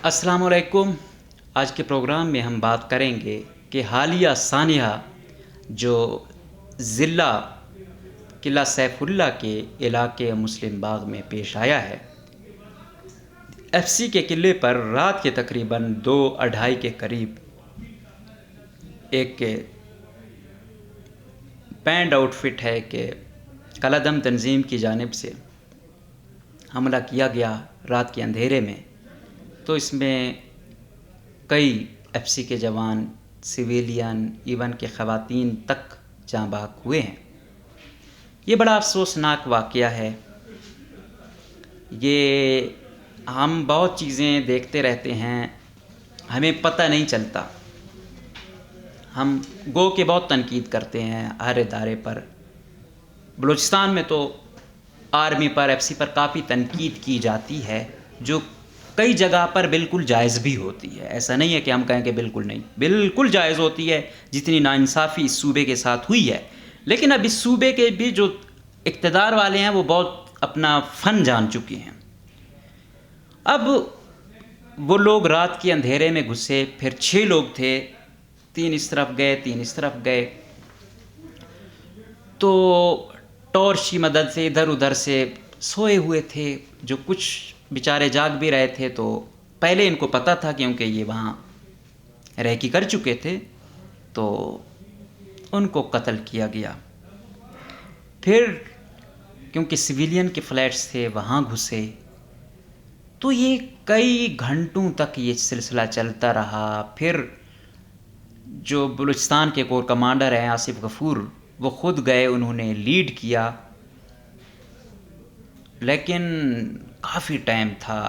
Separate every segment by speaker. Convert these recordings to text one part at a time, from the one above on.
Speaker 1: السلام علیکم۔ آج کے پروگرام میں ہم بات کریں گے کہ حالیہ سانحہ جو ضلع قلعہ سیف اللہ کے علاقے مسلم باغ میں پیش آیا ہے۔ ایف سی کے قلعے پر رات کے تقریباً 2-2:30 کے قریب ایک بینڈ آؤٹ فٹ ہے کہ کالعدم تنظیم کی جانب سے حملہ کیا گیا رات کے اندھیرے میں۔ تو اس میں کئی ایف سی کے جوان، سویلین، ایون کہ خواتین تک جاں بحق ہوئے ہیں۔ یہ بڑا افسوسناک واقعہ ہے۔ یہ ہم بہت چیزیں دیکھتے رہتے ہیں، ہمیں پتہ نہیں چلتا۔ ہم گو کہ بہت تنقید کرتے ہیں ہر ادارے پر۔ بلوچستان میں تو آرمی پر، ایف سی پر کافی تنقید کی جاتی ہے، جو کئی جگہ پر بالکل جائز بھی ہوتی ہے۔ ایسا نہیں ہے کہ ہم کہیں کہ بالکل نہیں، بالکل جائز ہوتی ہے۔ جتنی ناانصافی اس صوبے کے ساتھ ہوئی ہے، لیکن اب اس صوبے کے بھی جو اقتدار والے ہیں وہ بہت اپنا فن جان چکے ہیں۔ اب وہ لوگ رات کے اندھیرے میں گھسے، پھر 6 لوگ تھے، 3 اس طرف گئے، 3 اس طرف گئے، تو ٹارچ کی مدد سے ادھر ادھر سے سوئے ہوئے تھے۔ جو کچھ بیچارے جاگ بھی رہے تھے تو پہلے ان کو پتہ تھا، کیونکہ یہ وہاں ریکی کر چکے تھے، تو ان کو قتل کیا گیا۔ پھر کیونکہ سویلین کے فلیٹس تھے وہاں گھسے، تو یہ کئی گھنٹوں تک یہ سلسلہ چلتا رہا۔ پھر جو بلوچستان کے کور کمانڈر ہیں آصف غفور، وہ خود گئے، انہوں نے لیڈ کیا، لیکن کافی ٹائم تھا،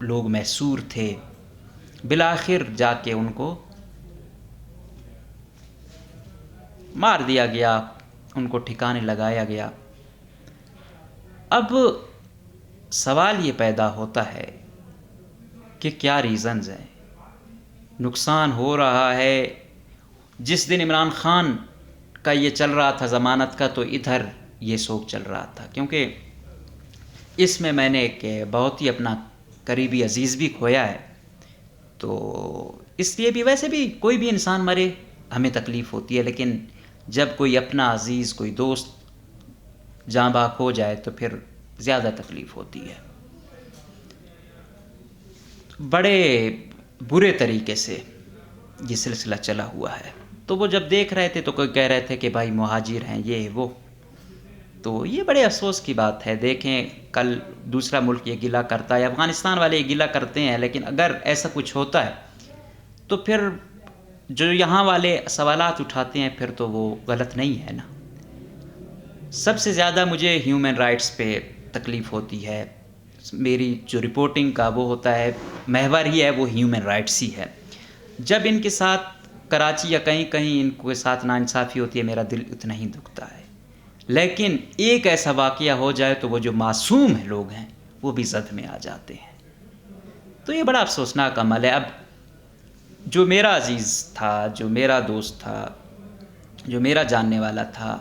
Speaker 1: لوگ محصور تھے۔ بالآخر جا کے ان کو مار دیا گیا، ان کو ٹھکانے لگایا گیا۔ اب سوال یہ پیدا ہوتا ہے کہ کیا ریزنز ہیں؟ نقصان ہو رہا ہے۔ جس دن عمران خان کا یہ چل رہا تھا ضمانت کا، تو ادھر یہ سوگ چل رہا تھا، کیونکہ اس میں میں نے ایک بہت ہی اپنا قریبی عزیز بھی کھویا ہے۔ تو اس لیے بھی، ویسے بھی کوئی بھی انسان مرے ہمیں تکلیف ہوتی ہے، لیکن جب کوئی اپنا عزیز، کوئی دوست جاں بحق ہو جائے تو پھر زیادہ تکلیف ہوتی ہے۔ بڑے برے طریقے سے یہ سلسلہ چلا ہوا ہے۔ تو وہ جب دیکھ رہے تھے تو کوئی کہہ رہے تھے کہ بھائی مہاجر ہیں، یہ وہ، تو یہ بڑے افسوس کی بات ہے۔ دیکھیں، کل دوسرا ملک یہ گلہ کرتا ہے، افغانستان والے یہ گلہ کرتے ہیں، لیکن اگر ایسا کچھ ہوتا ہے تو پھر جو یہاں والے سوالات اٹھاتے ہیں پھر تو وہ غلط نہیں ہے نا۔ سب سے زیادہ مجھے ہیومن رائٹس پہ تکلیف ہوتی ہے۔ میری جو رپورٹنگ کا وہ ہوتا ہے، محور ہی ہے وہ ہیومن رائٹس ہی ہے۔ جب ان کے ساتھ کراچی یا کہیں کہیں ان کے ساتھ ناانصافی ہوتی ہے، میرا دل اتنا ہی دکھتا ہے۔ لیکن ایک ایسا واقعہ ہو جائے تو وہ جو معصوم لوگ ہیں وہ بھی زد میں آ جاتے ہیں۔ تو یہ بڑا افسوسناک عمل ہے۔ اب جو میرا عزیز تھا، جو میرا دوست تھا، جو میرا جاننے والا تھا،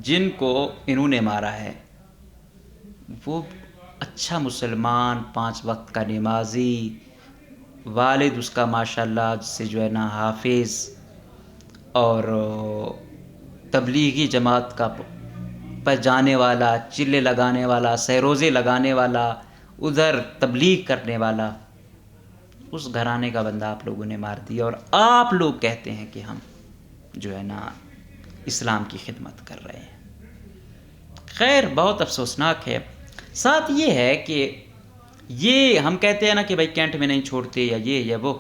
Speaker 1: جن کو انہوں نے مارا ہے، وہ اچھا مسلمان، 5 وقت کا نمازی، والد اس کا ماشاءاللہ سے جو ہے نا حافظ، اور تبلیغی جماعت کا پر جانے والا، چلے لگانے والا، سہروزے لگانے والا، ادھر تبلیغ کرنے والا، اس گھرانے کا بندہ آپ لوگوں نے مار دیا، اور آپ لوگ کہتے ہیں کہ ہم جو ہے نا اسلام کی خدمت کر رہے ہیں۔ خیر، بہت افسوسناک ہے۔ ساتھ یہ ہے کہ یہ ہم کہتے ہیں نا کہ بھائی کینٹ میں نہیں چھوڑتے، یا یہ یا وہ،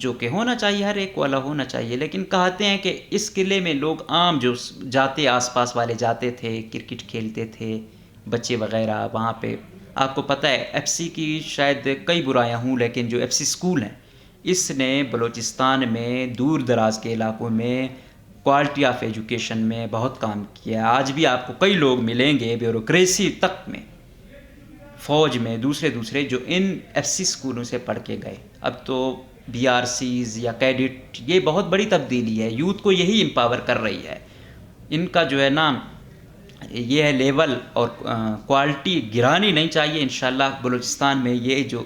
Speaker 1: جو کہ ہونا چاہیے، ہر ایک والا ہونا چاہیے، لیکن کہتے ہیں کہ اس قلعے میں لوگ عام جو جاتے، آس پاس والے جاتے تھے، کرکٹ کھیلتے تھے، بچے وغیرہ وہاں پہ۔ آپ کو پتہ ہے ایف سی کی شاید کئی برائیاں ہوں، لیکن جو ایف سی اسکول ہیں، اس نے بلوچستان میں دور دراز کے علاقوں میں کوالٹی آف ایجوکیشن میں بہت کام کیا ہے۔ آج بھی آپ کو کئی لوگ ملیں گے بیوروکریسی تک میں، فوج میں، دوسرے جو ان ایف سی اسکولوں سے پڑھ کے گئے۔ اب تو بی آر سیز یا کیڈٹ، یہ بہت بڑی تبدیلی ہے، یوتھ کو یہی امپاور کر رہی ہے۔ ان کا جو ہے نا یہ ہے لیول اور کوالٹی گرانی نہیں چاہیے. انشاءاللہ بلوچستان میں یہ جو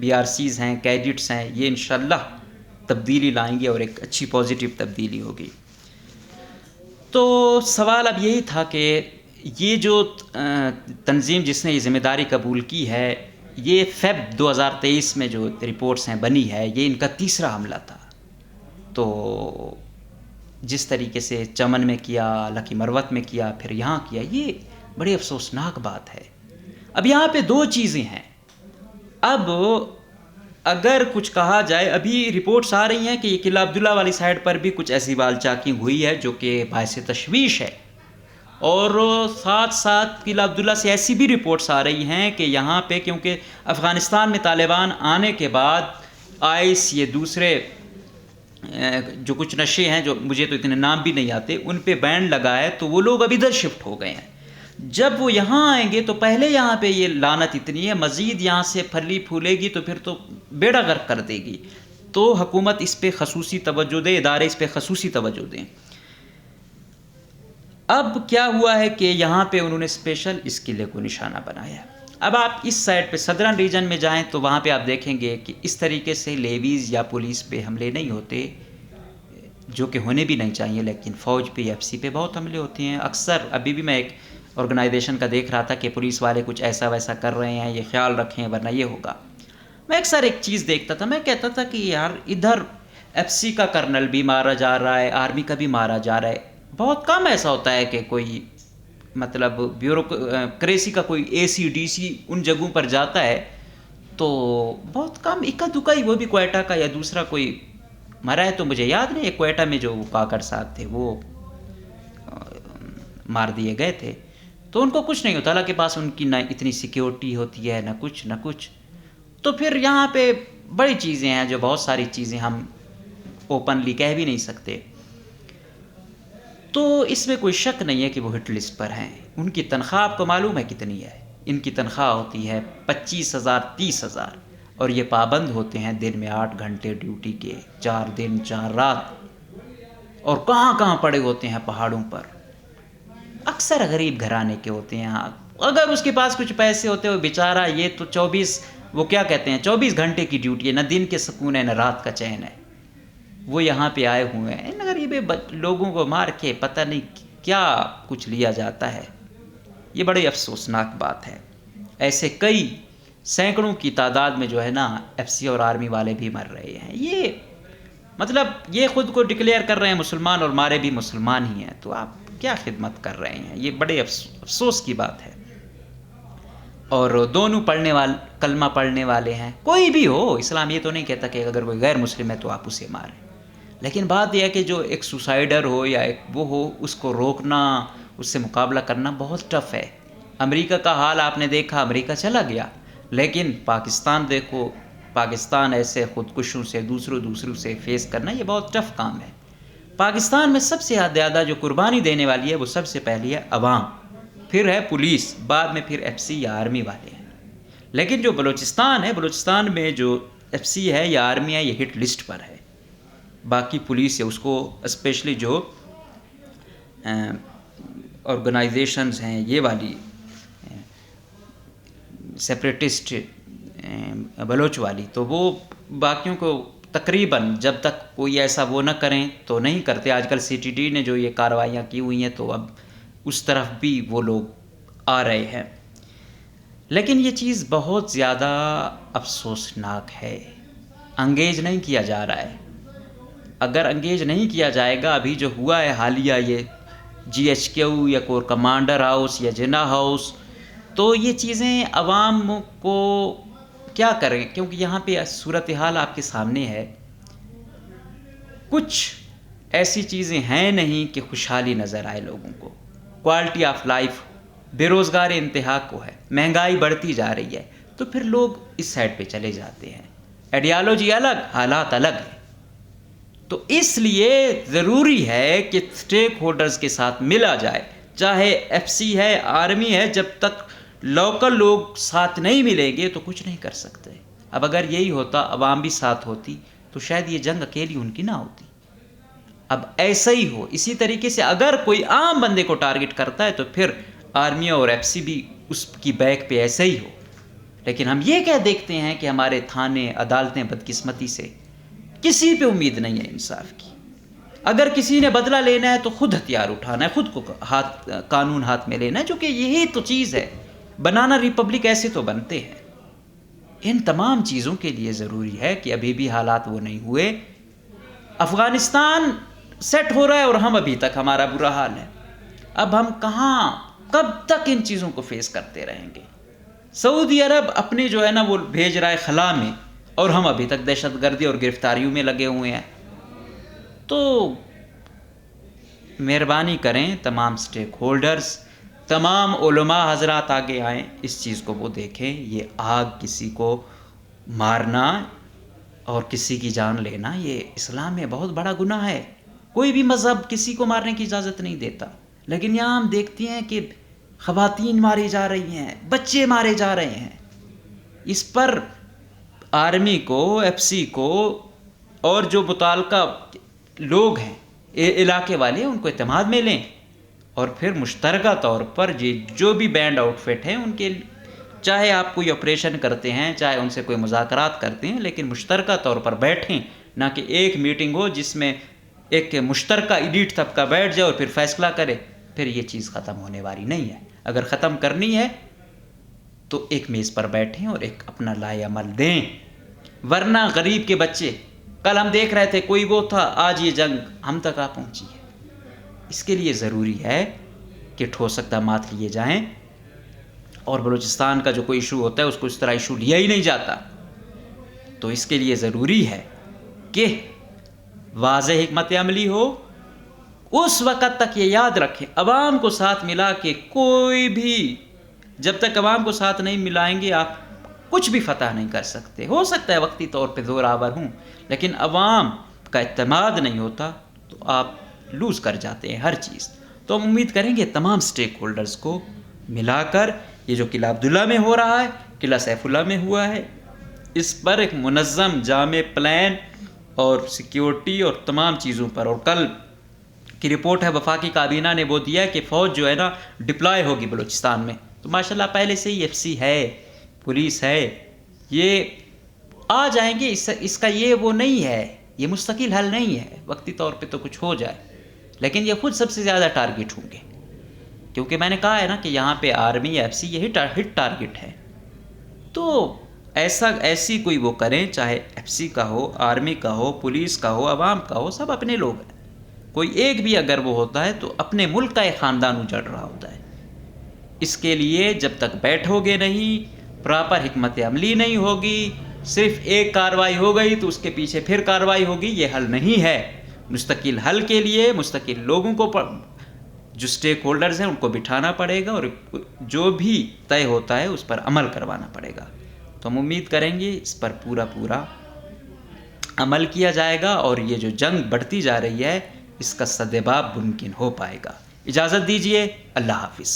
Speaker 1: BRCs ہیں، کیڈٹس ہیں، یہ انشاءاللہ تبدیلی لائیں گے اور ایک اچھی پازیٹیو تبدیلی ہوگی. تو سوال اب یہی تھا کہ یہ جو تنظیم جس نے یہ ذمہ داری قبول کی ہے، یہ فیب 2023 میں جو رپورٹس ہیں بنی ہے، یہ ان کا تیسرا حملہ تھا. تو جس طریقے سے چمن میں کیا، لکی مروت میں کیا، پھر یہاں کیا، یہ بڑی افسوسناک بات ہے. اب یہاں پہ دو چیزیں ہیں. اب اگر کچھ کہا جائے، ابھی رپورٹس آ رہی ہیں کہ یہ قلعہ عبداللہ والی سائڈ پر بھی کچھ ایسی بال چاکنگ ہوئی ہے جو کہ باعث تشویش ہے. اور ساتھ ساتھ قلعہ عبداللہ سے ایسی بھی رپورٹس آ رہی ہیں کہ یہاں پہ کیونکہ افغانستان میں طالبان آنے کے بعد آئس، یہ دوسرے جو کچھ نشے ہیں جو مجھے تو اتنے نام بھی نہیں آتے، ان پہ بین لگا ہے، تو وہ لوگ اب ادھر شفٹ ہو گئے ہیں. جب وہ یہاں آئیں گے تو پہلے یہاں پہ یہ لعنت اتنی ہے، مزید یہاں سے پھلی پھولے گی تو پھر تو بیڑا غرق کر دے گی. تو حکومت اس پہ خصوصی توجہ دے، ادارے اس پہ خصوصی توجہ دیں. اب کیا ہوا ہے کہ یہاں پہ انہوں نے اسپیشل اس قلعے کو نشانہ بنایا. اب آپ اس سائڈ پہ صدرن ریجن میں جائیں تو وہاں پہ آپ دیکھیں گے کہ اس طریقے سے لیویز یا پولیس پہ حملے نہیں ہوتے، جو کہ ہونے بھی نہیں چاہیے، لیکن فوج پہ، FC پہ بہت حملے ہوتے ہیں. اکثر ابھی بھی میں ایک آرگنائزیشن کا دیکھ رہا تھا کہ پولیس والے کچھ ایسا ویسا کر رہے ہیں، یہ خیال رکھیں ورنہ یہ ہوگا. میں اکثر ایک چیز دیکھتا تھا، میں کہتا تھا کہ یار ادھر FC کا کرنل بھی مارا جا رہا ہے، آرمی کا بھی مارا جا رہا ہے. بہت کم ایسا ہوتا ہے کہ کوئی مطلب بیوروکریسی کا کوئی AC DC ان جگہوں پر جاتا ہے، تو بہت کم، اکا دکا ہی، وہ بھی کوئٹہ کا یا دوسرا کوئی مرا ہے. تو مجھے یاد نہیں ہے کوئٹہ میں جو کاکڑ صاحب تھے وہ مار دیے گئے تھے. تو ان کو کچھ نہیں ہوتا، اللہ کے پاس ان کی نہ اتنی سیکیورٹی ہوتی ہے، نہ کچھ. تو پھر یہاں پہ بڑی چیزیں ہیں جو بہت ساری چیزیں ہم اوپنلی کہہ بھی نہیں سکتے. تو اس میں کوئی شک نہیں ہے کہ وہ ہٹ لسٹ پر ہیں. ان کی تنخواہ آپ کو معلوم ہے کتنی ہے؟ ان کی تنخواہ ہوتی ہے 25,000 30,000، اور یہ پابند ہوتے ہیں دن میں 8 گھنٹے ڈیوٹی کے، 4 دن 4 رات، اور کہاں کہاں پڑے ہوتے ہیں پہاڑوں پر. اکثر غریب گھرانے کے ہوتے ہیں. اگر اس کے پاس کچھ پیسے ہوتے ہو بیچارہ، یہ تو 24 گھنٹے کی ڈیوٹی ہے، نہ دن کے سکون ہے نہ رات کا چین ہے. وہ یہاں پہ آئے ہوئے ہیں، ان غریب لوگوں کو مار کے پتہ نہیں کیا کچھ لیا جاتا ہے. یہ بڑی افسوسناک بات ہے. ایسے کئی سینکڑوں کی تعداد میں جو ہے نا FC اور آرمی والے بھی مر رہے ہیں. یہ مطلب یہ خود کو ڈکلیئر کر رہے ہیں مسلمان اور مارے بھی مسلمان ہی ہیں، تو آپ کیا خدمت کر رہے ہیں؟ یہ بڑے افسوس کی بات ہے. اور دونوں کلمہ پڑھنے والے ہیں، کوئی بھی ہو. اسلام یہ تو نہیں کہتا کہ اگر کوئی غیر مسلم ہے تو آپ اسے ماریں، لیکن بات یہ ہے کہ جو ایک سوسائڈر ہو یا ایک وہ ہو، اس کو روکنا، اس سے مقابلہ کرنا بہت ٹف ہے. امریکہ کا حال آپ نے دیکھا، امریکہ چلا گیا، لیکن پاکستان دیکھو، پاکستان ایسے خودکشوں سے دوسروں سے فیس کرنا یہ بہت ٹف کام ہے. پاکستان میں سب سے زیادہ جو قربانی دینے والی ہے وہ سب سے پہلی ہے عوام، پھر ہے پولیس، بعد میں پھر FC یا آرمی والے ہیں. لیکن جو بلوچستان ہے، بلوچستان میں جو FC ہے یا آرمی ہے، یہ ہٹ لسٹ پر ہے. باقی پولیس ہے، اس کو اسپیشلی جو آرگنائزیشنز ہیں یہ والی سیپریٹسٹ بلوچ والی، تو وہ باقیوں کو تقریباً جب تک کوئی ایسا وہ نہ کریں تو نہیں کرتے. آج کل CTD نے جو یہ کارروائیاں کی ہوئی ہیں تو اب اس طرف بھی وہ لوگ آ رہے ہیں. لیکن یہ چیز بہت زیادہ افسوسناک ہے. انگیج نہیں کیا جا رہا ہے. اگر انگیج نہیں کیا جائے گا، ابھی جو ہوا ہے حالیہ یہ GHQ یا کور کمانڈر ہاؤس یا جنا ہاؤس، تو یہ چیزیں عوام کو کیا کریں؟ کیونکہ یہاں پہ صورتحال آپ کے سامنے ہے. کچھ ایسی چیزیں ہیں نہیں کہ خوشحالی نظر آئے لوگوں کو. کوالٹی آف لائف، بے روزگاری انتہا کو ہے، مہنگائی بڑھتی جا رہی ہے، تو پھر لوگ اس سائڈ پہ چلے جاتے ہیں. آئیڈیالوجی الگ، حالات الگ ہیں. تو اس لیے ضروری ہے کہ اسٹیک ہولڈرز کے ساتھ ملا جائے، چاہے FC ہے، آرمی ہے. جب تک لوکل لوگ ساتھ نہیں ملیں گے تو کچھ نہیں کر سکتے. اب اگر یہی ہوتا، عوام بھی ساتھ ہوتی، تو شاید یہ جنگ اکیلی ان کی نہ ہوتی. اب ایسا ہی ہو. اسی طریقے سے اگر کوئی عام بندے کو ٹارگٹ کرتا ہے تو پھر آرمی اور ایف سی بھی اس کی بیک پہ ایسا ہی ہو. لیکن ہم یہ کیا دیکھتے ہیں کہ ہمارے تھانے عدالتیں بدقسمتی سے کسی پہ امید نہیں ہے انصاف کی. اگر کسی نے بدلہ لینا ہے تو خود ہتھیار اٹھانا ہے, خود کو قانون ہاتھ میں لینا ہے, جو کہ یہی تو چیز ہے. بنانا ریپبلک ایسے تو بنتے ہیں. ان تمام چیزوں کے لیے ضروری ہے کہ ابھی بھی حالات وہ نہیں ہوئے. افغانستان سیٹ ہو رہا ہے اور ہم ابھی تک ہمارا برا حال ہے. اب ہم کہاں کب تک ان چیزوں کو فیس کرتے رہیں گے؟ سعودی عرب اپنے جو ہے نا وہ بھیج رہا ہے خلا میں, اور ہم ابھی تک دہشت گردی اور گرفتاریوں میں لگے ہوئے ہیں. تو مہربانی کریں تمام سٹیک ہولڈرز, تمام علماء حضرات آگے آئیں, اس چیز کو وہ دیکھیں. یہ آگ کسی کو مارنا اور کسی کی جان لینا یہ اسلام میں بہت بڑا گناہ ہے. کوئی بھی مذہب کسی کو مارنے کی اجازت نہیں دیتا, لیکن یہاں ہم دیکھتے ہیں کہ خواتین ماری جا رہی ہیں, بچے مارے جا رہے ہیں. اس پر آرمی کو, ایف سی کو اور جو متعلقہ لوگ ہیں علاقے والے ان کو اعتماد میں لیں, اور پھر مشترکہ طور پر جو بھی بینڈ آؤٹ فٹ ہیں ان کے, چاہے آپ کوئی آپریشن کرتے ہیں, چاہے ان سے کوئی مذاکرات کرتے ہیں, لیکن مشترکہ طور پر بیٹھیں. نہ کہ ایک میٹنگ ہو جس میں ایک مشترکہ ایلیٹ طبقہ بیٹھ جائے اور پھر فیصلہ کرے. پھر یہ چیز ختم ہونے والی نہیں ہے. اگر ختم کرنی ہے تو ایک میز پر بیٹھیں اور ایک اپنا لائے عمل دیں. ورنہ غریب کے بچے, کل ہم دیکھ رہے تھے کوئی وہ تھا, آج یہ جنگ ہم تک آ پہنچی ہے. اس کے لیے ضروری ہے کہ ٹھوس اقدامات لیے جائیں, اور بلوچستان کا جو کوئی ایشو ہوتا ہے اس کو اس طرح ایشو لیا ہی نہیں جاتا. تو اس کے لیے ضروری ہے کہ واضح حکمت عملی ہو. اس وقت تک یہ یاد رکھیں, عوام کو ساتھ ملا کے کوئی بھی, جب تک عوام کو ساتھ نہیں ملائیں گے آپ کچھ بھی فتح نہیں کر سکتے. ہو سکتا ہے وقتی طور پہ زور آور ہوں, لیکن عوام کا اعتماد نہیں ہوتا تو آپ لوز کر جاتے ہیں ہر چیز. تو ہم امید کریں گے تمام سٹیک ہولڈرز کو ملا کر, یہ جو قلعہ عبداللہ میں ہو رہا ہے, قلعہ سیف اللہ میں ہوا ہے, اس پر ایک منظم جامع پلان اور سیکیورٹی اور تمام چیزوں پر. اور کل کی رپورٹ ہے وفاقی کابینہ نے وہ دیا کہ فوج جو ہے نا ڈپلائے ہوگی بلوچستان میں. تو ماشاءاللہ پہلے سے ہی ایف سی ہے, پولیس ہے, یہ آ جائیں گے. اس کا یہ وہ نہیں ہے, یہ مستقل حل نہیں ہے. وقتی طور پہ تو کچھ ہو جائے, لیکن یہ خود سب سے زیادہ ٹارگٹ ہوں گے, کیونکہ میں نے کہا ہے نا کہ یہاں پہ آرمی ایف سی یہی ہٹ ٹارگٹ ہے. تو ایسی کوئی وہ کریں, چاہے ایف سی کا ہو, آرمی کا ہو, پولیس کا ہو, عوام کا ہو, سب اپنے لوگ ہیں. کوئی ایک بھی اگر وہ ہوتا ہے تو اپنے ملک کا ایک خاندان اجڑ رہا ہوتا ہے. اس کے لیے جب تک بیٹھو گے نہیں, پراپر حکمت عملی نہیں ہوگی, صرف ایک کاروائی ہو گئی تو اس کے پیچھے پھر کاروائی ہوگی, یہ حل نہیں ہے. مستقل حل کے لیے مستقل لوگوں کو, جو سٹیک ہولڈرز ہیں ان کو بٹھانا پڑے گا, اور جو بھی طے ہوتا ہے اس پر عمل کروانا پڑے گا. تو ہم امید کریں گے اس پر پورا عمل کیا جائے گا, اور یہ جو جنگ بڑھتی جا رہی ہے اس کا سد باب ممکن ہو پائے گا. اجازت دیجیے, اللہ حافظ.